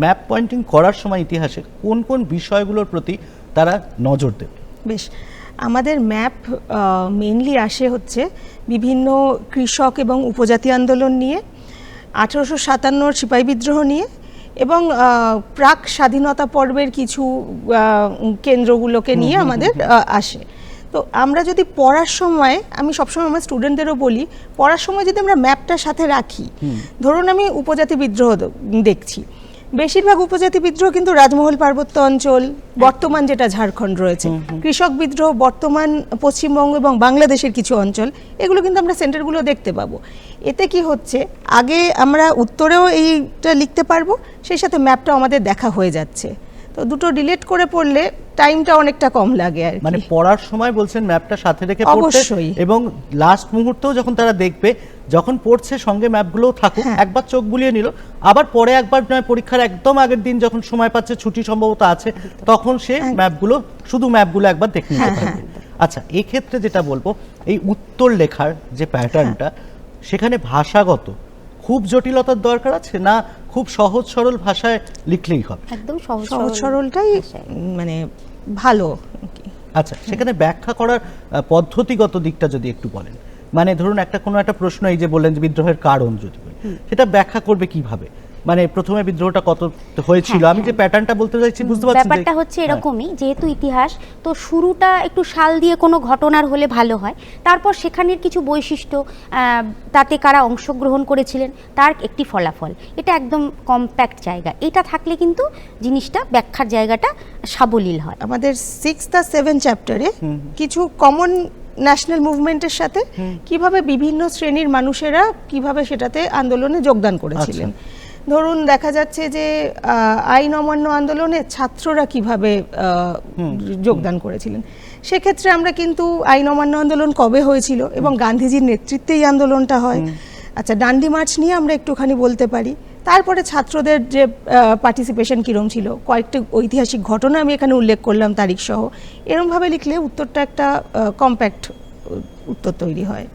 Map pointing করার সময় ইতিহাসে কোন কোন বিষয়গুলোর প্রতি তারা নজর দেবে? বেশ, আমাদের ম্যাপ মেইনলি আসে হচ্ছে বিভিন্ন কৃষক এবং উপজাতি আন্দোলন নিয়ে, 1857 সিপাহী বিদ্রোহ নিয়ে এবং প্রাক স্বাধীনতা পর্বের কিছু কেন্দ্রগুলোকে নিয়ে আমাদের আসে। তো আমরা যদি পড়ার সময়, আমি সবসময় আমার স্টুডেন্টদেরও বলি, পড়ার সময় যদি আমরা ম্যাপটার সাথে রাখি, ধরুন আমি উপজাতি বিদ্রোহ দেখছি, বেশিরভাগ উপজাতি বিদ্রোহ কিন্তু রাজমহল পার্বত্য অঞ্চল, বর্তমান যেটা ঝাড়খণ্ড রয়েছে, কৃষক বিদ্রোহ বর্তমান পশ্চিমবঙ্গ এবং বাংলাদেশের কিছু অঞ্চল, এগুলো কিন্তু আমরা সেন্টারগুলো দেখতে পাবো। এতে কি হচ্ছে, আগে আমরা উত্তরেও এইটা লিখতে পারবো, সেই সাথে ম্যাপটাও আমাদের দেখা হয়ে যাচ্ছে। তো দুটো ডিলিট করে পড়লে টাইমটা অনেকটা কম লাগে আর কি। মানে পড়ার সময় বলছেন ম্যাপটা সাথে রেখে পড়তে, অবশ্যই। এবং লাস্ট মুহূর্তেও যখন তারা দেখবে, যখন পড়ছে সঙ্গে ম্যাপগুলোও থাকুক, একবার চোখ বুলিয়ে নিল, আবার পরে একবার নয় পরীক্ষার একদম আগের দিন যখন সময় পাচ্ছে, ছুটি সম্ভবত আছে, তখন সে ম্যাপগুলো, শুধু ম্যাপগুলো একবার দেখে নিতে পারবে। আচ্ছা, এই ক্ষেত্রে যেটা বলবো, এই উত্তর লেখার যে প্যাটার্নটা, সেখানে ভাষাগত খুব জটিলতার দরকার আছে, না খুব সহজ সরল ভাষায় লিখলেই হবে? একদম সহজ সরলটাই মানে ভালো। আচ্ছা, সেখানে ব্যাখ্যা করার পদ্ধতিগত দিকটা যদি একটু বলেন, মানে ধরুন কোনো একটা প্রশ্ন, এই যে বললেন যে বিদ্রোহের কারণ যদি বলি, সেটা ব্যাখ্যা করবে কিভাবে? মানে প্রথমে বিদ্রোহটা কত হয়েছিল, আমি যে প্যাটার্নটা বলতে চাইছি বুঝতে পারছি। ব্যাপারটা হচ্ছে এরকমই, যেহেতু ইতিহাস, তো শুরুটা একটু সাল দিয়ে কোনো ঘটনার হলে ভালো হয়, তারপর সেখানের কিছু বৈশিষ্ট্য, তাতে কারা অংশগ্রহণ করেছিলেন, তার একটি ফলাফল, এটা একদম কম্প্যাক্ট জায়গা, এটা থাকলে কিন্তু জিনিসটা ব্যাখ্যার জায়গাটা সাবলীল হয়। আমাদের 6th আর 7th চ্যাপ্টারে কিছু কমন ন্যাশনাল মুভমেন্টের সাথে কিভাবে বিভিন্ন শ্রেণীর মানুষেরা কিভাবে সেটাতে আন্দোলনে যোগদান করেছিলেন। ধরুন দেখা যাচ্ছে যে আইন অমান্য আন্দোলনে ছাত্ররা কিভাবে যোগদান করেছিলেন। সেক্ষেত্রে আমরা কিন্তু আইন অমান্য আন্দোলন কবে হয়েছিল এবং গান্ধীজির নেতৃত্বে এই আন্দোলনটা হয়। আচ্ছা, ডান্ডি মার্চ নিয়ে আমরা একটুখানি বলতে পারি। তারপরে ছাত্রদের যে পার্টিসিপেশন কীরকম ছিল, কয়েকটি ঐতিহাসিক ঘটনা আমি এখানে উল্লেখ করলাম তারিখ সহ। এরমভাবে লিখলে উত্তরটা একটা কম্প্যাক্ট উত্তর তৈরি হয়।